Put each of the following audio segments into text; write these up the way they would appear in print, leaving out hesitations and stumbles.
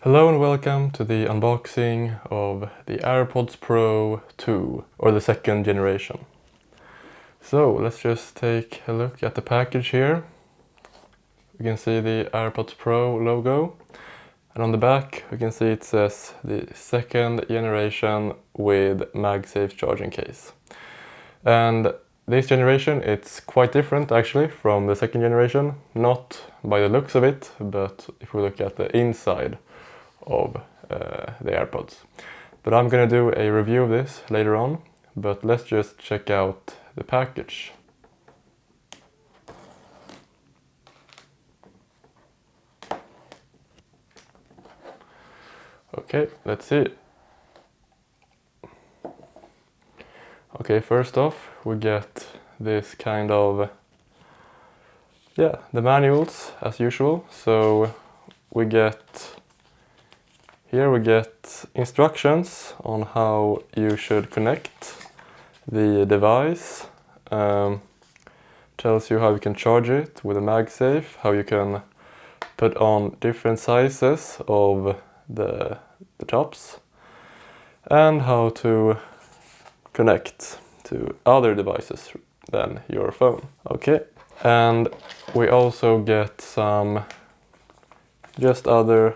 Hello and welcome to the unboxing of the AirPods Pro 2, or the second generation. So let's just take a look at the package here. We can see the AirPods Pro logo, and on the back we can see it says the second generation with MagSafe charging case. And this generation, it's quite different actually from the second generation, not by the looks of it, but if we look at the inside of the AirPods. But I'm gonna do a review of this later on, but let's just check out the package. Okay, let's see. Okay, first off we get this kind of, the manuals as usual. So we get instructions on how you should connect the device. Tells you how you can charge it with a MagSafe, how you can put on different sizes of the tops, and how to connect to other devices than your phone. Okay, and we also get some just other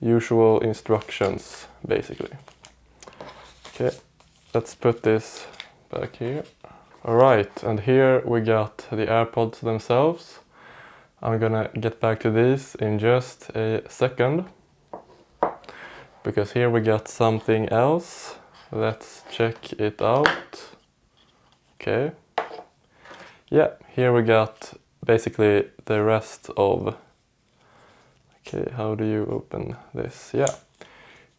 usual instructions basically. Okay, let's put this back here. Alright, and here we got the AirPods themselves. I'm gonna get back to these in just a second, because here we got something else. Let's check it out. Okay, yeah, here we got basically the rest of. Okay, how do you open this? Yeah,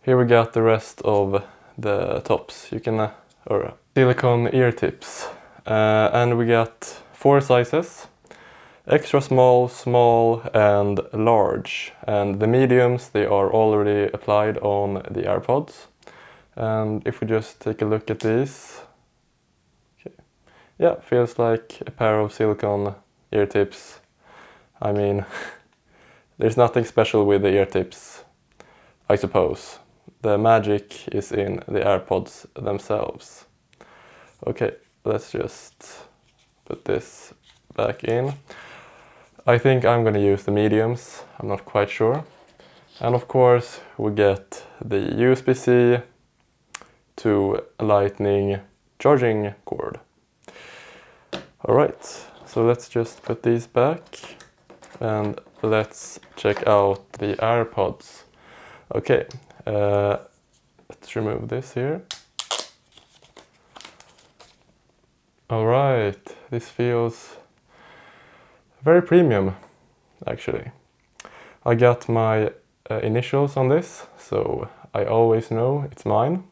here we got the rest of the tops. You can, or silicone ear tips. And we got 4 sizes: extra small, small, and large. And the mediums, they are already applied on the AirPods. And if we just take a look at these, okay, yeah, feels like a pair of silicone ear tips. I mean, there's nothing special with the ear tips, I suppose. The magic is in the AirPods themselves. Okay, let's just put this back in. I think I'm gonna use the mediums, I'm not quite sure. And of course we get the USB-C to Lightning charging cord. Alright, so let's just put these back and let's check out the AirPods. Okay, let's remove this here. Alright, this feels very premium actually. I got my initials on this, so I always know it's mine.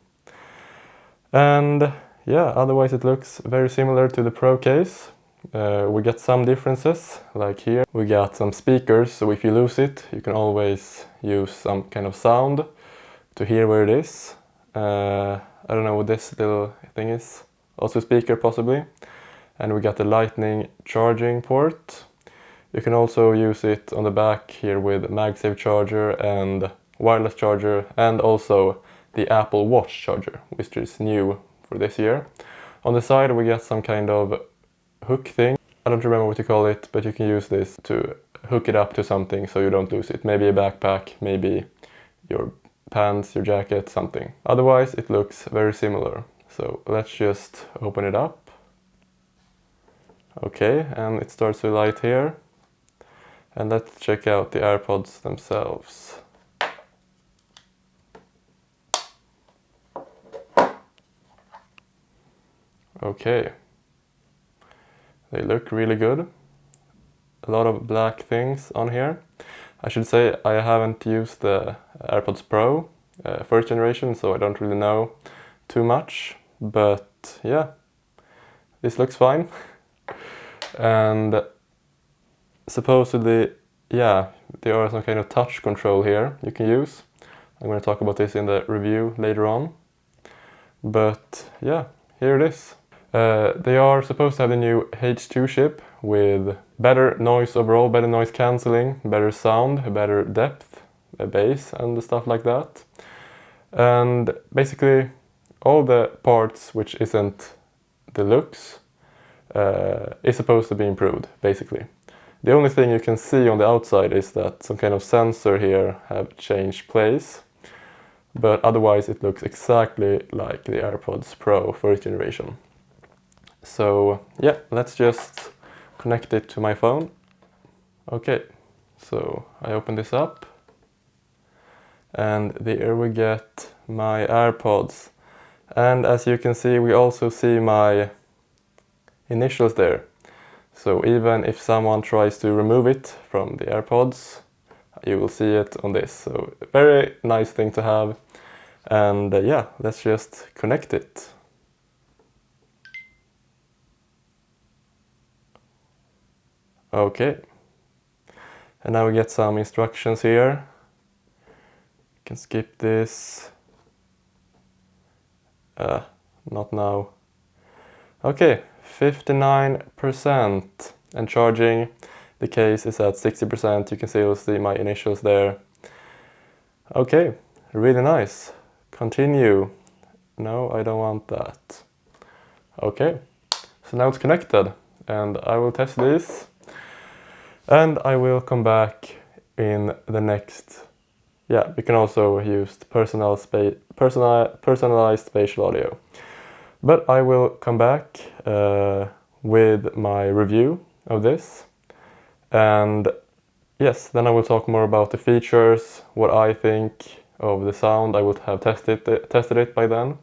And yeah, otherwise it looks very similar to the Pro case. We get some differences, like here we got some speakers, so if you lose it you can always use some kind of sound to hear where it is. I don't know what this little thing is, also a speaker possibly. And we got the Lightning charging port. You can also use it on the back here with MagSafe charger and wireless charger, and also the Apple Watch charger, which is new for this year. On the side we got some kind of hook thing. I don't remember what you call it, but you can use this to hook it up to something so you don't lose it. Maybe a backpack, maybe your pants, your jacket, something. Otherwise it looks very similar. So let's just open it up. Okay, and it starts to light here. And let's check out the AirPods themselves. Okay. They look really good. A lot of black things on here. I should say I haven't used the AirPods Pro first generation, so I don't really know too much. But yeah, this looks fine. And supposedly, yeah, there are some kind of touch control here you can use. I'm going to talk about this in the review later on. But yeah, here it is. They are supposed to have the new H2 chip with better noise overall, better noise cancelling, better sound, better depth, bass and stuff like that. And basically all the parts which isn't the looks is supposed to be improved, basically. The only thing you can see on the outside is that some kind of sensor here have changed place, but otherwise it looks exactly like the AirPods Pro first generation. So yeah, let's just connect it to my phone. Okay, so I open this up, and there we get my AirPods. And as you can see, we also see my initials there. So even if someone tries to remove it from the AirPods, you will see it on this. So very nice thing to have. And yeah, let's just connect it. Okay. And now we get some instructions here. You can skip this. Not now. Okay, 59%. And charging, the case is at 60%. You can still see my initials there. Okay, really nice. Continue. No, I don't want that. Okay, so now it's connected, and I will test this. And I will come back in the next. Yeah, we can also use personalized spatial audio. But I will come back with my review of this. And yes, then I will talk more about the features, what I think of the sound. I would have tested it by then.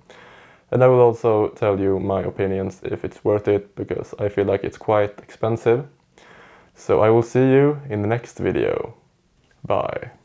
And I will also tell you my opinions if it's worth it, because I feel like it's quite expensive. So I will see you in the next video. Bye.